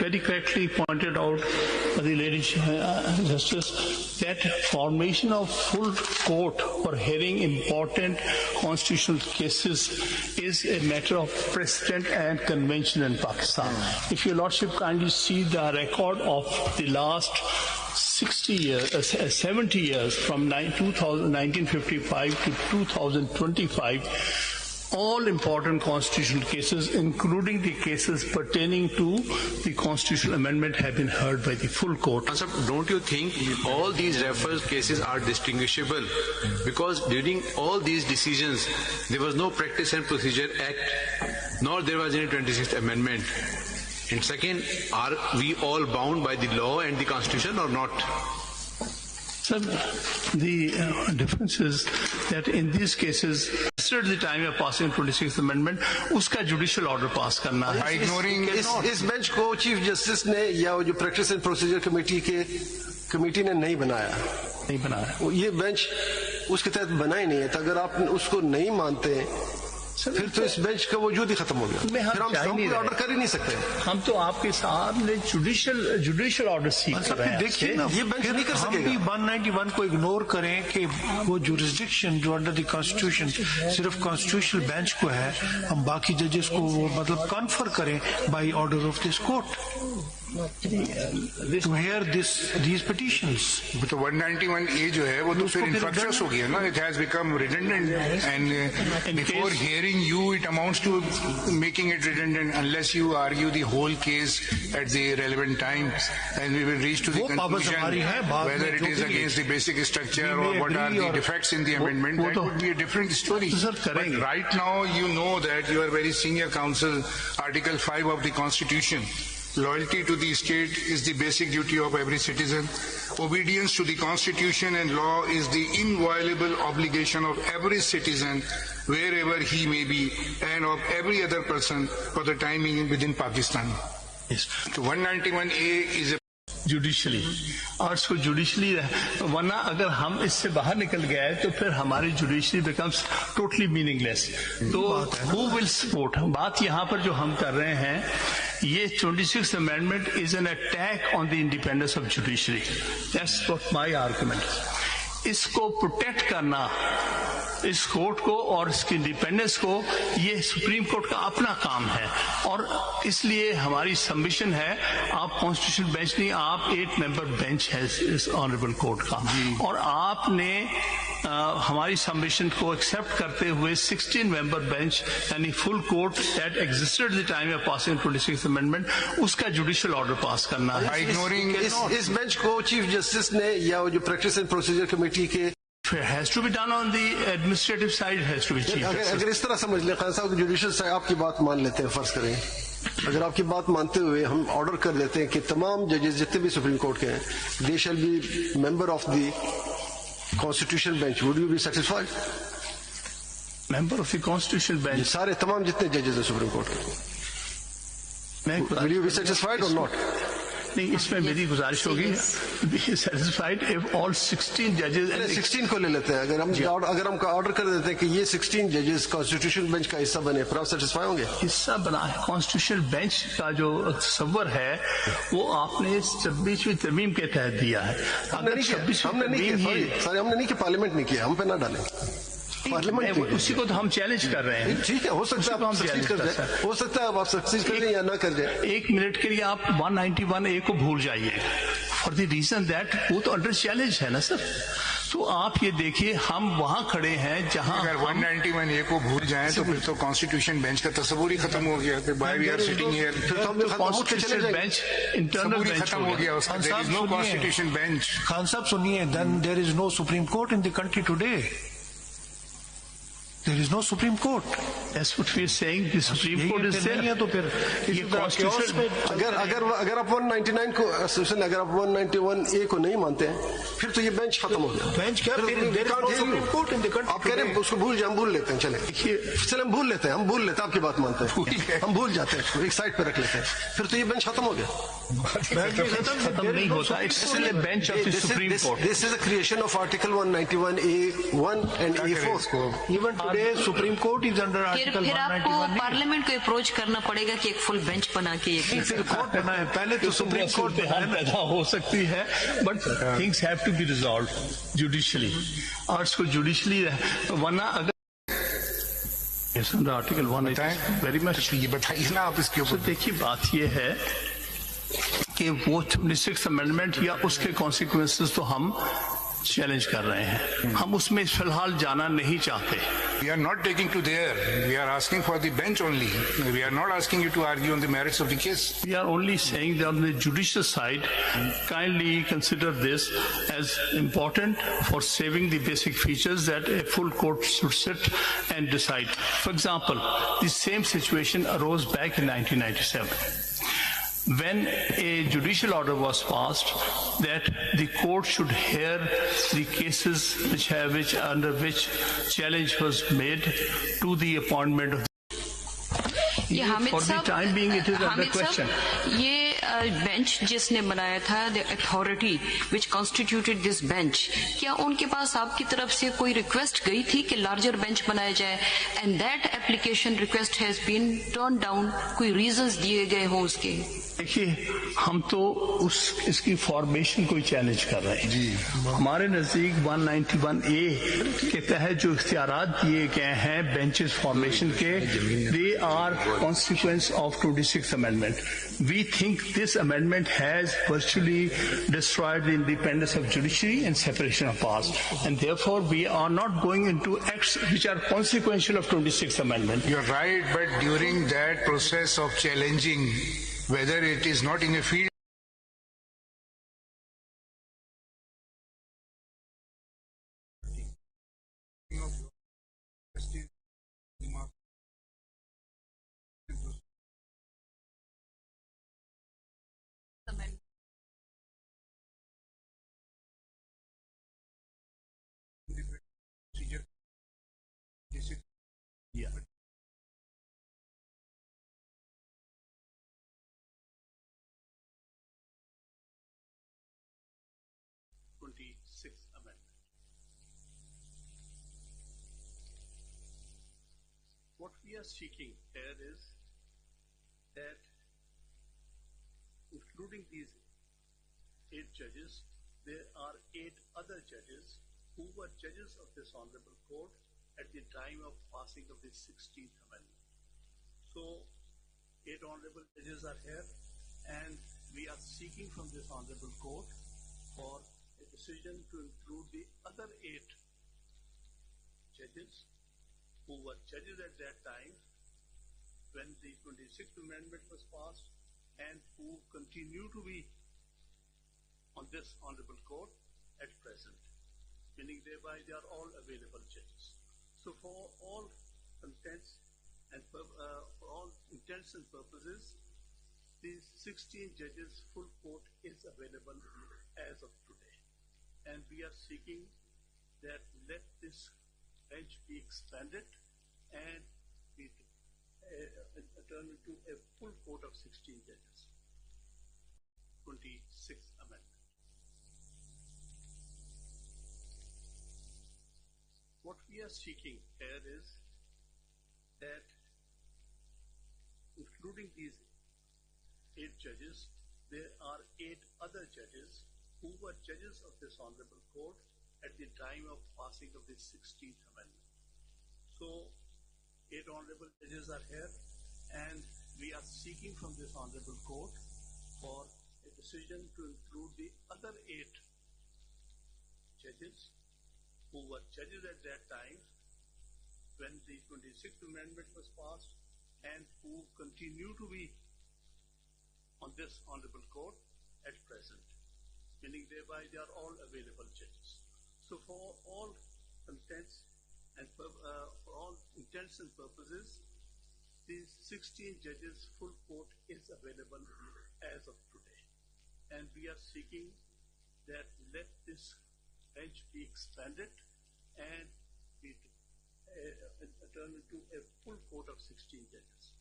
very correctly pointed out by the lady Justice that formation of full court for hearing important constitutional cases is a matter of precedent and convention in Pakistan. If your Lordship kindly see the record of the last 70 years from 1955 to 2025, all important constitutional cases, including the cases pertaining to the constitutional amendment, have been heard by the full court. Sir, don't you think all these referral cases are distinguishable? Because during all these decisions, there was no Practice and Procedure Act, nor there was any 26th Amendment. And second, are we all bound by the law and the Constitution or not? Sir, the difference is that in these cases, at the time of passing 26th Amendment, uska judicial order pass karna hai. Ignoring इस bench को chief justice ने या जो practice and procedure committee ने नहीं बनाया। ये bench उसके तहत बना ही नहीं है। तो अगर आप उसको नहीं मानते फिर तो इस बेंच का वजूद ही खत्म हो गया। फिर हम ऑर्डर कर ही नहीं सकते। हम तो आपके सामने जुडिशियल ऑर्डर सीख रहे हैं। देखिए ना, ये बेंच नहीं कर सकेगा। 191 को इग्नोर करें कि वो जुरिस्डिक्शन जो अंडर द कॉन्स्टिट्यूशन सिर्फ कॉन्स्टिट्यूशनल बेंच को है, हम बाकी जजेस को मतलब कॉन्फर करें by order of this court to hear these petitions. But the 191A जो है वो तो फिर infructuous हो गया ना. It has become redundant and before hearing you it amounts to making it redundant unless you argue the whole case at the relevant time and we will reach to the conclusion whether it is against the basic structure or what are the defects in the amendment. That would be a different story. But right now you know that you are very senior counsel. Article 5 of the Constitution. Loyalty to the state is the basic duty of every citizen. Obedience to the Constitution and law is the inviolable obligation of every citizen wherever he may be and of every other person for the time being within Pakistan. Yes. So 191A is a judicially और इसको judicially, वरना अगर हम इससे बाहर निकल गए तो फिर हमारी जुडिशरी बिकम्स टोटली मीनिंगलेस। तो हु विल सपोर्ट? बात यहाँ पर जो हम कर रहे हैं, ये 26th Amendment is an attack on the independence of judiciary. That's what my argument. इसको प्रोटेक्ट करना इस कोर्ट को और इसकी इंडिपेंडेंस को, ये सुप्रीम कोर्ट का अपना काम है और इसलिए हमारी सबमिशन है, आप कॉन्स्टिट्यूशनल बेंच नहीं, आप 8 मेंबर बेंच है इस ऑनरेबल कोर्ट का और आपने हमारी सबमिशन को एक्सेप्ट करते हुए 16 मेंबर बेंच यानी full court that existed at the time of passing 26th Amendment, उसका जुडिशियल ऑर्डर पास करना है। इग्नोरिंग इस बेंच को चीफ जस्टिस ने या जो प्रैक्टिस एंड प्रोसीजर कमेटी के has to be done on the administrative side, has to be chief justice. अगर इस तरह समझ ले खान साहब, जुडिशियल साइड आपकी बात मान लेते हैं, फर्ज करें अगर आपकी बात मानते हुए हम ऑर्डर कर देते हैं कि तमाम जजेस जितने भी सुप्रीम कोर्ट के हैं, they shall be member of the constitutional bench, would you be satisfied? Member of the constitutional bench, सारे तमाम जितने जजेस हैं सुप्रीम कोर्ट के, विल यू बी सेटिस्फाइड और नॉट? नहीं, इसमें मेरी गुजारिश होगी सेटिस्फाइड इफ ऑल 16 जजेस। 16 को ले लेते हैं, अगर हम ऑर्डर कर देते हैं कि ये 16 जजेस कॉन्स्टिट्यूशनल बेंच का हिस्सा बने, फिर आप सेटिस्फाई होंगे? हिस्सा बना है कॉन्स्टिट्यूशनल बेंच का जो तस्वर है वो आपने 26वीं तरमीम के तहत दिया है। हमने नहीं किया, पार्लियामेंट नहीं किया, हम पे ना डालें। पार्लियामेंट उसी को तो हम चैलेंज कर रहे हैं। ठीक है, हो सकता है आप सक्सीड कर जाए, हो सकता है आप सक्सीड कर जाए या ना कर जाए। 1 मिनट के लिए आप 191A को भूल जाइए फॉर द रीजन दैट वो तो अंडर चैलेंज है ना सर। तो आप ये देखिए, हम वहाँ खड़े हैं जहाँ अगर 191A को भूल जाएं तो फिर तो कॉन्स्टिट्यूशन बेंच का तस्वुर ही खत्म हो गया। Why we are sitting here, constitution bench internal bench खत्म हो गया, उसका there is no constitution bench. Khan साहब सुनिए, then there is no supreme court in the country today. There is no Supreme Court. That's what we are saying. The Supreme Court is there. नहीं है तो फिर ये कॉन्स्टिट्यूशन अगर आप 199 को अगर आप 191A को नहीं मानते हैं फिर तो ये बेंच खत्म हो गया। बेंच क्या? आप कह रहे हैं उसको भूल जाए, हम भूल लेते हैं, चले हम भूल लेते हैं, आपकी बात मानते हैं, हम भूल जाते हैं, एक साइड पे रख लेते हैं, फिर तो ये बेंच खत्म हो गया। खत्म नहीं होता, it's still a bench of the supreme court. This is a creation of article 191A1 and A4। today Supreme Court is under Article फिर 191. आपको पार्लियामेंट को अप्रोच करना पड़ेगा कि एक फुल बेंच बना के कोर्ट बना है, पहले तो सुप्रीम कोर्ट हाल पैदा हो सकती है, but things have to be resolve judicially, और इसको जुडिशली, वरना अगर आर्टिकल 1 वेरी मच ये बताइए ना आप इसके ऊपर। देखिए बात ये है कि वो 26th अमेंडमेंट या उसके कॉन्सिक्वेंसेस तो हम चैलेंज कर रहे हैं, हम उसमें फिलहाल जाना नहीं चाहते। We are not taking to there. We are asking for the bench only. We are not asking you to argue on the merits of the case. We are only saying that on the judicial side, kindly consider this as important for saving the basic features that a full court should sit and decide. For example, the same situation arose back in 1997. When a judicial order was passed that the court should hear the cases under which challenge was made to the appointment of ये Hamid for the साहब, time being it is under Hamid question. साहब, ये bench जिसने बनाया था, the authority which constituted this bench, क्या उनके पास आपकी तरफ से कोई रिक्वेस्ट गई थी कि लार्जर बेंच बनाया जाए, and that application request has been turn down? कोई रीजंस दिए गए हों उसके? देखिए, हम तो इसकी फॉर्मेशन को चैलेंज कर रहे हैं। हमारे नजदीक 191A के तहत जो इख्तियारात दिए गए हैं बेंचेस फॉर्मेशन के, they are consequence of 26th amendment. We think this amendment has virtually destroyed the independence of judiciary and separation of powers, and therefore we are not going into acts which are consequential of 26th amendment. You're right, but during that process of challenging, whether it is not in a field Yeah. What we are seeking here is that, including these 8 judges, there are 8 other judges who were judges of this honorable court at the time of passing of the 16th Amendment. So, 8 honorable judges are here, and we are seeking from this honorable court for a decision to include the other 8 judges who were judges at that time when the 26th Amendment was passed and who continue to be on this honorable court at present, meaning thereby they are all available judges. So for all intents and purposes, these 16 judges full court is available as of today, and we are seeking that let this bench be expanded and be turned into a full court of 16 judges. 26th Amendment. What we are seeking here is that, including these 8 judges, there are 8 other judges who were judges of this honorable court at the time of passing of the 16th Amendment. So, 8 honorable judges are here, and we are seeking from this honorable court for a decision to include the other 8 judges who were judges at that time when the 26th Amendment was passed and who continue to be on this honorable court at present, meaning thereby they are all available judges. So for all intents and purposes, these 16 judges full court is available as of today, and we are seeking that let this bench be expanded and be turned into a full court of 16 judges.